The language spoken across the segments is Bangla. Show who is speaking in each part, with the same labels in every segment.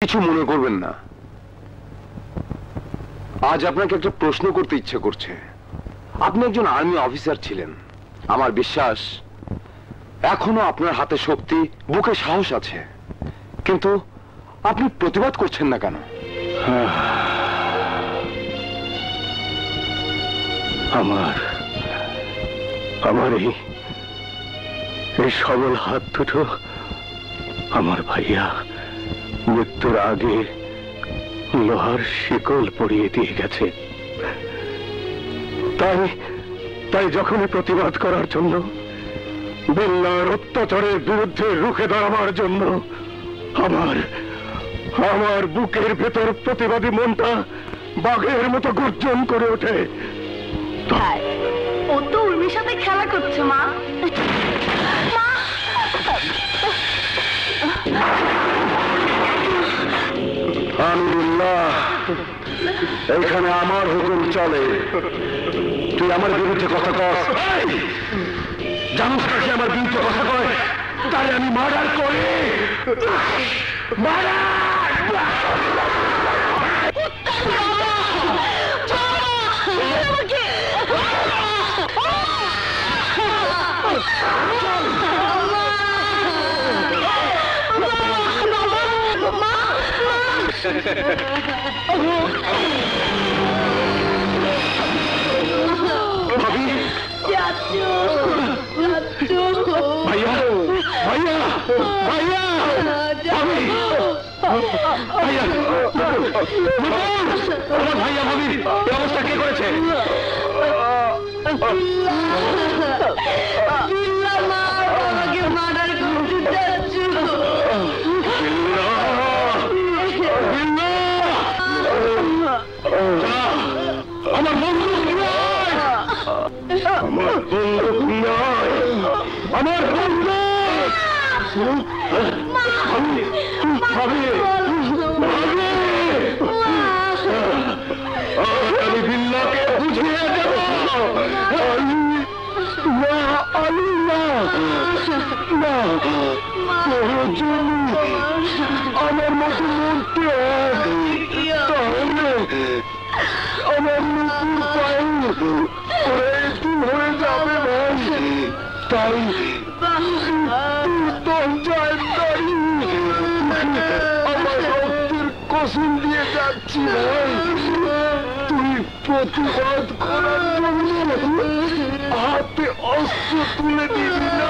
Speaker 1: কিছু মনে করবেন না, আজ আপনাকে একটা প্রশ্ন করতে ইচ্ছে করছে। আপনি একজন আর্মি অফিসার ছিলেন, আমার বিশ্বাস এখনো আপনার হাতে শক্তি, বুকে সাহস আছে, কিন্তু আপনি প্রতিবাদ করছেন না কেন?
Speaker 2: আমার এই সবল হাত দুটো আমার ভাইয়া মৃত্যুর আগে লোহার শিকল পরিয়ে দিয়ে গেছে। তাই যখনই প্রতিবাদ করার জন্য, বিল্লার অত্যাচারের বিরুদ্ধে রুখে দাঁড়াবার জন্য আমার বুকের ভেতর প্রতিবাদী মনটা বাঘের মতো গর্জন করে ওঠে।
Speaker 3: ও তো উর্মির সাথে খেলা করছে মা।
Speaker 1: আলহামদুলিল্লাহ, এইখানে আমার হুকুম চলে। তুই আমার বিরুদ্ধে কথা কস, জানুস কাছে আমার বিরুদ্ধে কথা কয়, তাই আমি মার্ডার করি। ভাইয়া ভাইয়া ভাইয়া ভাইয়া ভাইয়া ভাবি অবস্থা কে করেছে? আমার বন্দুক নয়, আমার বন্দুক নয়, আমার বন্দুক। আমি বিল্লাকে বুঝিয়ে দেব। আমার মতো মনকে আমার নতুন পায়ে একটু হয়ে যাবে ভাই, তাই আমার রক্তের কসম দিয়ে যাচ্ছি ভাই, তুই প্রতিবাদ করার জন্য হাতে অস্ত্র তুলে নিবি না,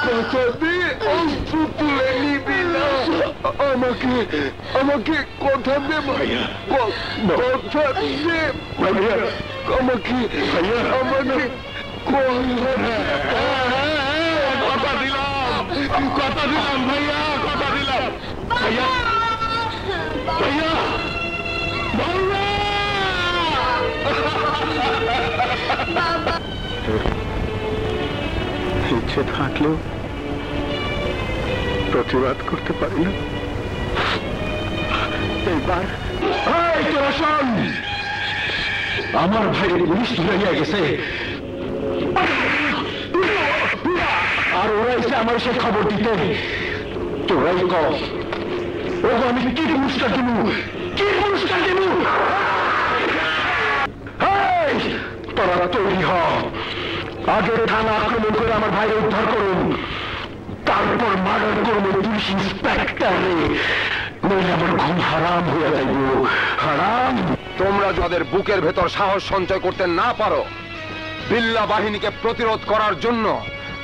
Speaker 1: কথা দিয়ে অস্ত্র তুলে নিবি না। আমাকে কথা দে ভাইয়া, কথা দে ভাইয়া, আমাকে কথা দিলাম ভাইয়া, কথা দিলাম ভাইয়া, ভাইয়া ইচ্ছে থাকলেও প্রতিবাদ করতে পারি না। এইবার আমার ভাই পুলিশ ধরে নিয়ে গেছে, আর ওরা এসে আমার সে খবর দিতে। তোরাই কর, ও আমি কি পুরস্কার দেব, কি পুরস্কার দেব? তোরা তৈরি হ, আগে থানা আক্রমণ করে আমার ভাইকে উদ্ধার করুন, তারপর মার্ডার করবো পুলিশ ইন্সপেক্টরে, নইলে আমার ঘুম হারাম হয়ে যাইব, হারাম।
Speaker 4: তোমরা যাদের বুকের ভেতর সাহস সঞ্চয় করতে না পারো, বিল্লা বাহিনীকে প্রতিরোধ করার জন্য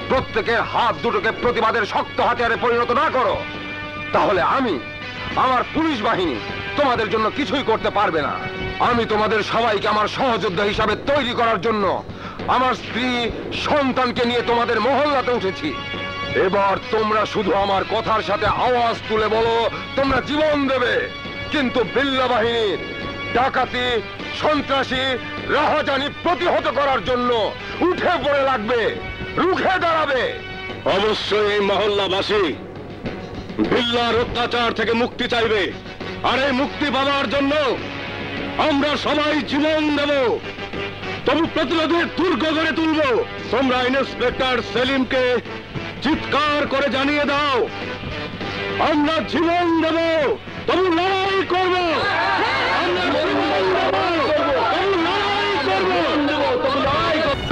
Speaker 4: প্রত্যেকের হাত দুটোকে প্রতিবাদের শক্ত হাতিয়ারে পরিণত না করো, তাহলে আমার পুলিশ বাহিনী তোমাদের জন্য কিছুই করতে পারবে না। আমি তোমাদের সবাইকে আমার সহযোদ্ধা হিসাবে তৈরি করার জন্য আমার স্ত্রী সন্তানকে নিয়ে তোমাদের মহল্লাতে উঠেছি। এবার তোমরা শুধু আমার কথার সাথে আওয়াজ তুলে বলো তোমরা জীবন দেবে, কিন্তু বিল্লা বাহিনীর ডাকাতি, সন্ত্রাসী, রাহাজানি প্রতিহত করার জন্য উঠে পড়ে লাগবে, রুখে দাঁড়াবে।
Speaker 2: অবশ্যই এই মহল্লাবাসী বিল্লার অত্যাচার থেকে মুক্তি চাইবে, আর এই মুক্তি পাওয়ার জন্য আমরা সবাই জীবন দেব। তবু প্রতিরোধের দুর্গ গড়ে তুলব। তোমরা ইন্সপেক্টর সেলিমকে চিৎকার করে জানিয়ে দাও আমরা জীবন দেব, তবু লড়াই করবো, আমরা জীবন দেবো, তবু লড়াই করবো, তবু লড়াই করবো।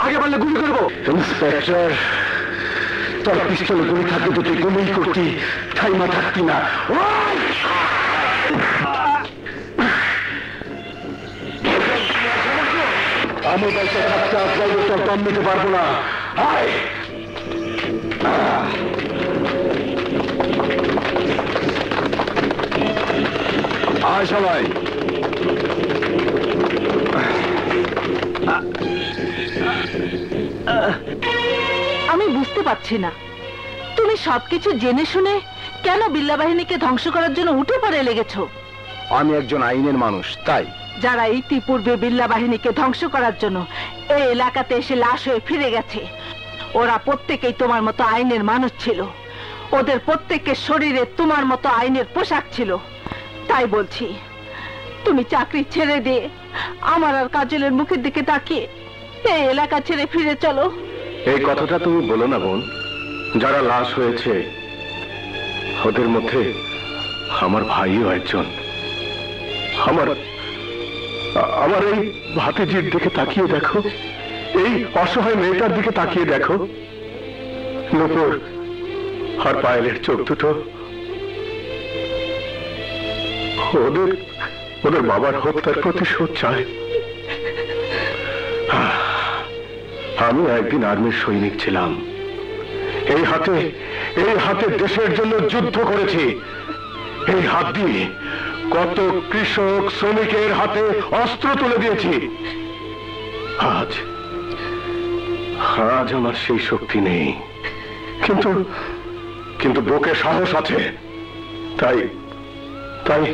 Speaker 1: আগে পারলে গুলি করবো। ইন্সপেক্টর, তোর পিস্তলে গুলি থাকবে তো তুই গুলি করতি, থাইমা থাকতি না। আমি বাইতে থাকতে আপনাকে তোর দম নিতে পারবো না।
Speaker 4: আয় সবাই।
Speaker 3: আমি বুঝতে পারছি না, তুমি সবকিছু জেনে শুনে কেন বিল্লা বাহিনীকে ধ্বংস করার জন্য উঠে পড়ে লেগেছো?
Speaker 4: আমি একজন আইনের মানুষ, তাই।
Speaker 3: যারা ইতিপূর্বে বিল্লা বাহিনীকে ধ্বংস করার জন্য এই এলাকাতে এসে লাশ হয়ে ফিরে গেছে, ওরা প্রত্যেকেই তোমার মতো আইনের মানুষ ছিল। ওদের প্রত্যেকের শরীরে তোমার মতো আইনের পোশাক ছিল। তাই বলছি, তুমি চাকরি ছেড়ে দিয়ে আমার আর কাজলের মুখের দিকে তাকিয়ে এই এলাকা ছেড়ে ফিরে চলো।
Speaker 1: এই কথাটা তুমি বলো না বোন। যারা লাশ হয়েছে ওদের মধ্যে আমার ভাইও একজন। আমার এই ভাতিজির দিকে তাকিয়ে দেখো, এই অসহায় মেয়েটার দিকে তাকিয়ে দেখো। নূপুর আর পায়েলের চোখ দুটো ওদের বাবার হত্যার প্রতিশোধ চায়। আমি একদিন আর্মির সৈনিক ছিলাম। এই হাতে দেশের জন্য যুদ্ধ করেছি। এই হাত দিয়ে কত কৃষক শ্রমিকের হাতে অস্ত্র তুলে দিয়েছি। আজ আমার সেই শক্তি নেই, কিন্তু বুকে সাহস আছে। তাই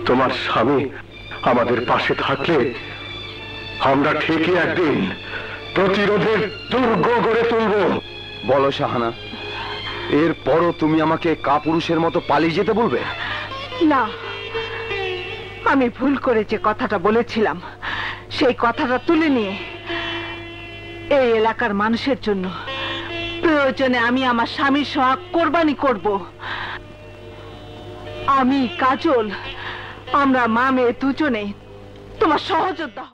Speaker 1: তোমার স্বামী আমাদের পাশে থাকলে আমরা ঠিকই একদিন প্রতিরোধের দুর্গ গড়ে তুলব।
Speaker 4: বলো শাহানা, এরপরও তুমি আমাকে কাপুরুষের মতো পালিয়ে যেতে বলবে?
Speaker 3: না, আমি ভুল করে যে কথাটা বলেছিলাম সেই কথাটা তুলে নিয়ে এই এলাকার মানুষের জন্য প্রয়োজনে আমি আমার স্বামীর সোহাগ কোরবানি করব। আমি, কাজল, আমরা মা মেয়ে দুজনে তোমার সহযোদ্ধা।